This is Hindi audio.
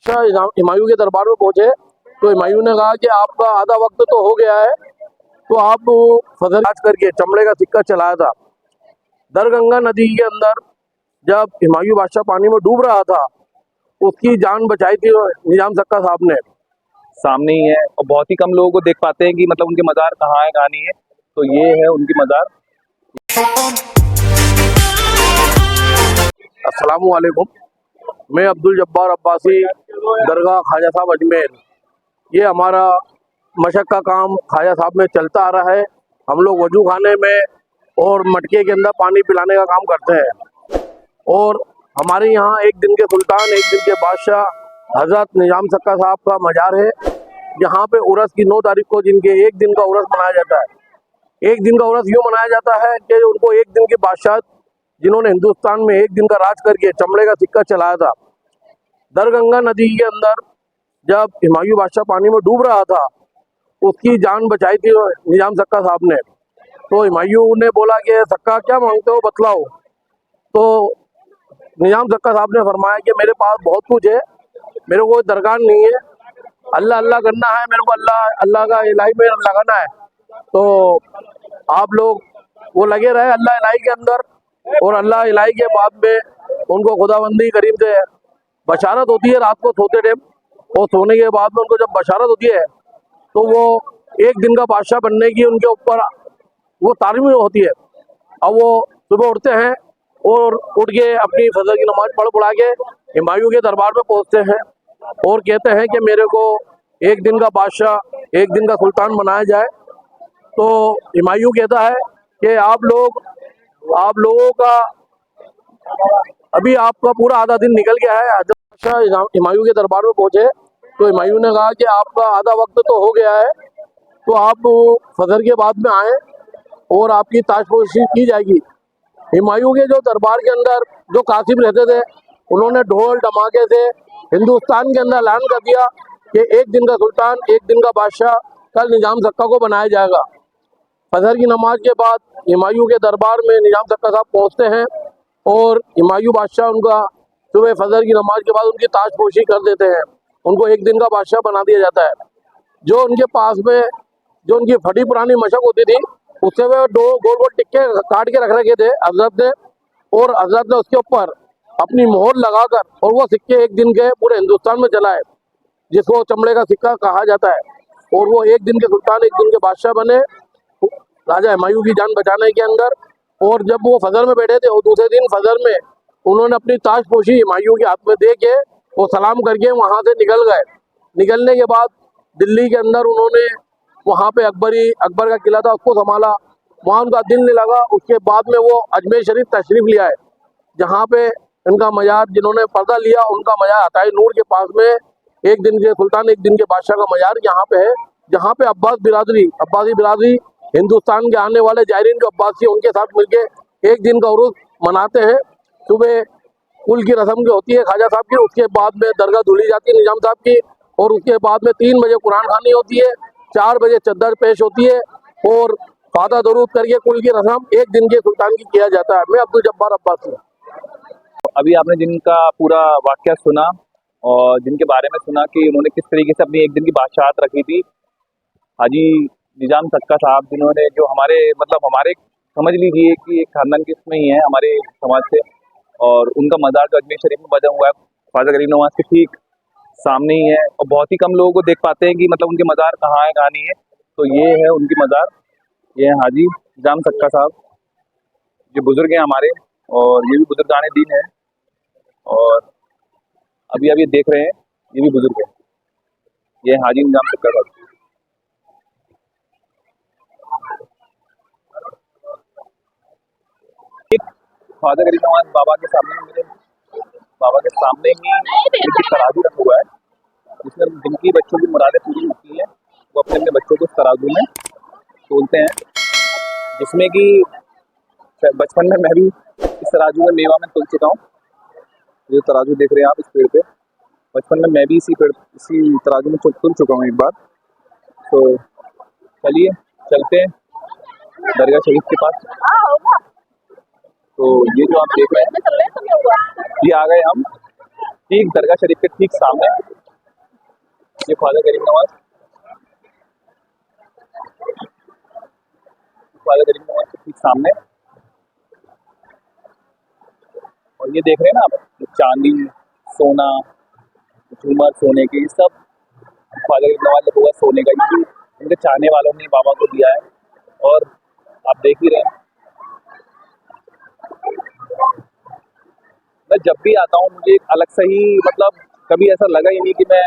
हुमायूं के दरबार में पहुंचे तो हुमायूं ने कहा कि आपका आधा वक्त तो हो गया है, तो आप फजल आज करके चमड़े का सिक्का चलाया था। दरगंगा नदी के अंदर जब हुमायूं बादशाह पानी में डूब रहा था, उसकी जान बचाई थी निजाम सक्का साहब ने। सामने ही है और बहुत ही कम लोगों को देख पाते हैं कि मतलब उनके मज़ार कहाँ है कहाँ नहीं है। तो ये है उनकी मज़ार। अस्सलामु अलैकुम, मैं अब्दुल जब्बार अब्बासी, दरगाह ख्वाजा साहब अजमेर। ये हमारा मशक का काम ख्वाजा साहब में चलता आ रहा है। हम लोग वजू खाने में और मटके के अंदर पानी पिलाने का काम करते हैं। और हमारे यहाँ एक दिन के सुल्तान, एक दिन के बादशाह हजरत निजाम सक्का साहब का मजार है। यहाँ पे उरस की 9 तारीख को जिनके एक दिन का उरस मनाया जाता है। एक दिन का उरस यूँ मनाया जाता है कि उनको एक दिन के बादशाह जिन्होंने हिंदुस्तान में एक दिन का राज करके चमड़े का सिक्का चलाया था। दरगंगा नदी के अंदर जब हुमायूं बादशाह पानी में डूब रहा था, उसकी जान बचाई थी निजाम सक्का साहब ने। तो हुमायूं ने बोला कि सक्का क्या मांगते हो बतलाओ। तो निजाम सक्का साहब ने फरमाया कि मेरे पास बहुत कुछ है, मेरे को कोई दरकार नहीं है, अल्लाह अल्लाह करना है, मेरे को अल्लाह अल्लाह का इलाही में लगाना है। तो आप लोग वो लगे रहे अल्लाह इलाही के अंदर, और अल्लाह इलाही के बाद में उनको खुदाबंदी करीम से बशारत होती है रात को सोते टाइम, और सोने के बाद में उनको जब बशारत होती है तो वो एक दिन का बादशाह बनने की उनके ऊपर वो तारीफ होती है। अब वो सुबह उठते हैं और उठ के अपनी फजर की नमाज पढ़ा के हुमायूं के दरबार में पहुंचते हैं और कहते हैं कि मेरे को एक दिन का बादशाह, एक दिन का सुल्तान बनाया जाए। तो हुमायूं कहता है कि आप लोगों का अभी आपका पूरा आधा दिन निकल गया है। हुमायूं के दरबार में पहुंचे तो हुमायूं ने कहा कि आपका आधा वक्त तो हो गया है, तो आप फजर के बाद में आए और आपकी ताजपोशी की जाएगी। हुमायूं के जो दरबार के अंदर जो कासिम रहते थे, उन्होंने ढोल धमाके से हिंदुस्तान के अंदर ऐलान कर दिया कि एक दिन का सुल्तान, एक दिन का बादशाह कल निजाम सक्का को बनाया जाएगा। फजर की नमाज के बाद हुमायूं के दरबार में निजाम सक्का साहब पहुंचते हैं और हुमायूं बादशाह उनका सुबह फजर की नमाज के बाद उनकी ताजपोशी कर देते हैं। उनको एक दिन का बादशाह बना दिया जाता है। जो उनके पास में जो उनकी फटी पुरानी मशक होती थी, उससे वे 2 गोल गोल टिक्के काट के रख रखे थे हजरत ने, और हजरत ने उसके ऊपर अपनी मोहर लगाकर और वो सिक्के एक दिन के पूरे हिंदुस्तान में चलाए, जिसको चमड़े का सिक्का कहा जाता है। और वो एक दिन के सुल्तान, एक दिन के बादशाह बने राजा हुमायूं की जान बचाने के अंदर। और जब वो फजर में बैठे थे और दूसरे दिन फजर में उन्होंने अपनी ताजपोशी हुमायूं के हाथ में दे के वो सलाम करके वहाँ से निकल गए। निकलने के बाद दिल्ली के अंदर उन्होंने वहाँ पे अकबर का किला था उसको संभाला, वहाँ उनका दिल नहीं लगा। उसके बाद में वो अजमेर शरीफ तशरीफ लिया है, जहाँ पे इनका मजार, जिन्होंने पर्दा लिया उनका मजार हताई नूर के पास में एक दिन के सुल्तान, एक दिन के बादशाह का मजार यहाँ पे है, जहाँ पे अब्बासी बिरादरी हिंदुस्तान के आने वाले जायरीन जो अब्बासी उनके साथ मिलके एक दिन का उर्स मनाते हैं। सुबह कुल की रस्म जो होती है ख्वाजा साहब की, उसके बाद में दरगाह धुली जाती है निजाम साहब की, और उसके बाद में 3 बजे कुरान खानी होती है, 4 बजे चद्दर पेश होती है और फादा दरूद करके कुल की रस्म एक दिन के सुल्तान की किया जाता है। मैं अब्दुल जब्बार अब्बासी। अभी आपने जिनका पूरा वाकया सुना और जिनके बारे में सुना कि उन्होंने किस तरीके से अपनी एक दिन की बादशाहत रखी थी, हाजी निजाम सक्का साहब, जिन्होंने जो हमारे समझ लीजिए कि एक खानदान के इसमें ही है हमारे समाज से, और उनका मज़ार जो अजमेर शरीफ में बना हुआ है ख्वाजा गरीब नवाज के ठीक सामने ही है। और बहुत ही कम लोगों को देख पाते हैं कि मतलब उनके मज़ार कहाँ है कहाँ नहीं है। तो ये है उनकी मज़ार, ये है हाजी निजाम सक्का साहब, जो बुजुर्ग हैं हमारे, और ये भी बुजुर्गाने दीन है। और अभी आप ये देख रहे हैं, ये भी बुजुर्ग है, ये हाजी निजाम सक्का साहब। ख्वाजा गरीब नवाज बाबा के सामने ही एक तराजू रखा हुआ है, जिसमें जिनकी बच्चों की मुरादें पूरी होती हैं वो अपने अपने बच्चों को इस तराजू में तोलते हैं। जिसमें कि बचपन में मैं भी इस तराजू में मेवा में तोल चुका हूँ। जो तराजू देख रहे हैं आप इस पेड़ पे, बचपन में मैं भी इसी तराजू में तुल चुका हूँ एक बार। तो चलिए चलते हैं दरगाह शरीफ के पास। तो ये जो आप देख रहे हैं, ये आ गए हम ठीक दरगाह शरीफ के ठीक सामने ये ख्वाजा गरीब नवाज के ठीक सामने। और ये देख रहे हैं ना आप, चांदी, सोना, झूमर सोने के, ये सब ख्वाजा गरीब नवाज लिखा हुआ सोने का, ये भी इनके चाहने वालों ने बाबा को दिया है। और आप देख ही रहे हैं, मैं जब भी आता हूँ मुझे एक अलग सा ही, मतलब कभी ऐसा लगा ही नहीं कि मैं